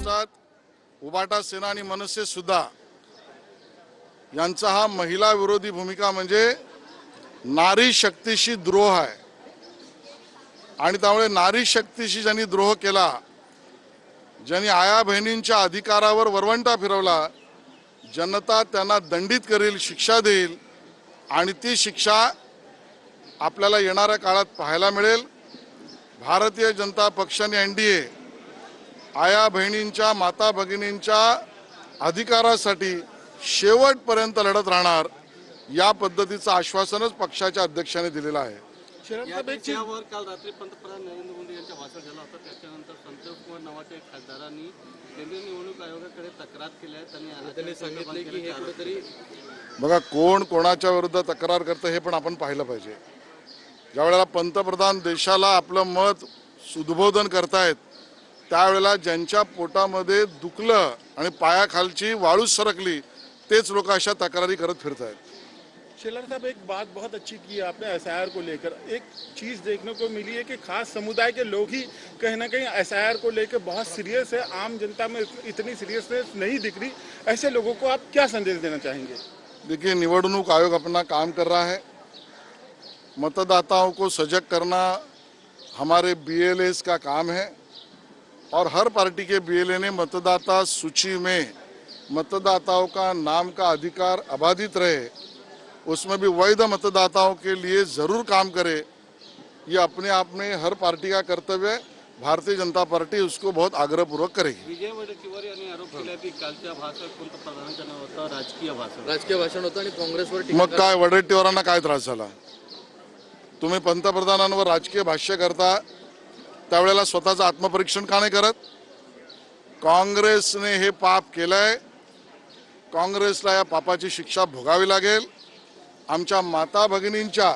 महाराष्ट्रात उबाटा सेना आणि मनसे सुद्धा यांचा हा महिला विरोधी भूमिका म्हणजे नारी शक्तीशी द्रोह आहे आणि त्यामुळे नारी शक्तीशी ज्यांनी द्रोह केला, ज्यांनी आया बहिणींच्या अधिकारावर वरवंटा फिरवला, जनता त्यांना दंडित करेल, शिक्षा देईल आणि ती शिक्षा आपल्याला येणाऱ्या काळात पाहायला मिळेल। भारतीय जनता पक्षाने एनडीए आया बहिणींच्या माता भगिनींच्या अधिकारासाठी शेवटपर्यंत लढत राहणार या पद्धतीचं आश्वासनच पक्षाच्या अध्यक्षांनी दिलेलं आहे। यावर काल रात्री पंतप्रधान नरेंद्र मोदी यांचा भाषण झाला होता। त्याच्यानंतर संतोष कुमार नावाच्या एक खासदारांनी केंद्रीय निवडणूक आयोगाकडे तक्रार केली आहे। त्यांनी सांगितले की हे कुठेतरी बघा कोण कोणाच्या विरुद्ध तक्रार करतं हे पण आपण पाहिलं पाहिजे। ज्यावेळेला पंतप्रधान देशाला आपलं मत उद्बोधन करतायत त्यावेळेला ज्यांच्या पोटामध्ये दुखलं आणि पायाखालची वाळू सरकली तेच लोक अशा तक्रारी करत फिरतायत। शेलार साहब, एक बात बहुत अच्छी की आपने एसआईआर को लेकर। एक चीज़ देखने को मिली है कि खास समुदाय के लोग ही कहीं ना कहीं एसआईआर को लेकर बहुत सीरियस है, आम जनता में इतनी सीरियसनेस नहीं दिख रही। ऐसे लोगों को आप क्या संदेश देना चाहेंगे? देखिए, निवडणूक आयोग अपना काम कर रहा है। मतदाताओं को सजग करना हमारे बीएलएस का काम है और हर पार्टी के बीएलए ने मतदाता सूची में मतदाताओं का नाम का अधिकार अबाधित रहे, उसमें भी वैध मतदाताओं के लिए जरूर काम करे। ये अपने आप में हर पार्टी का कर्तव्य है। भारतीय जनता पार्टी उसको बहुत आग्रहपूर्वक करेगी। विजय वडेट्टीवार यांनी आरोप केला की कालच्या भाषणात पंतप्रधानांचं नाव होतं राजकीय भाषण होतं आणि काँग्रेसवर मग काय वडेट्टीवारांना काय त्रास झाला? तुम्ही पंतप्रधानांवर राजकीय भाष्य करता त्यावेळेला स्वतःचं आत्मपरीक्षण का नाही करत? काँग्रेसने हे पाप केलंय, काँग्रेसला या पापाची शिक्षा भोगावी लागेल। आमच्या माता भगिनींच्या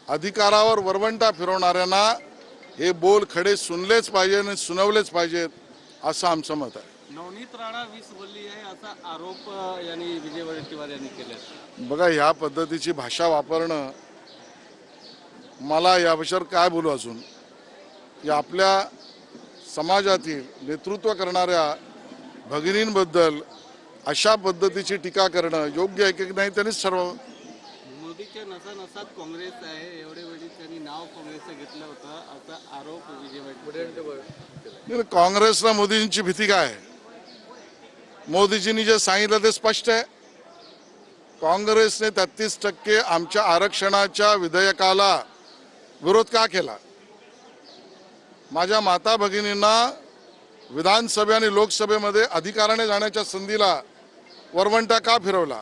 अधिकारावर वरवंटा फिरवणाऱ्यांना हे बोल खडे सुनलेच पाहिजे आणि सुनावलेच पाहिजेत असं आमचं मत आहे। नवनीत राणा वीस बोलली आहे असा आरोप यांनी विजय वडेट्टीवार यांनी केला। बघा, ह्या पद्धतीची भाषा वापरणं मला याविषयी काय बोलू अजून? या आपल्या समाजातील नेतृत्व करणाऱ्या भगिनींबद्दल अशा पद्धतीची टीका करणं योग्य आहे की नाही त्यांनीच ठरवावं। मोदीच्या नसानसात काँग्रेस आहे, एवढे वेळी त्यांनी नाव काँग्रेसचं घेतलं होतं असा आरोप विजय वडेट्टीवार। काँग्रेसला मोदींची भीती काय आहे? मोदीजींनी जे सांगितलं ते स्पष्ट आहे। काँग्रेसने 33% आमच्या आरक्षणाच्या विधेयकाला विरोध का केला? माझ्या माता भगिनींना विधानसभे आणि लोकसभेमध्ये अधिकाराने जाण्याच्या संधीला वरवंटा का फिरवला?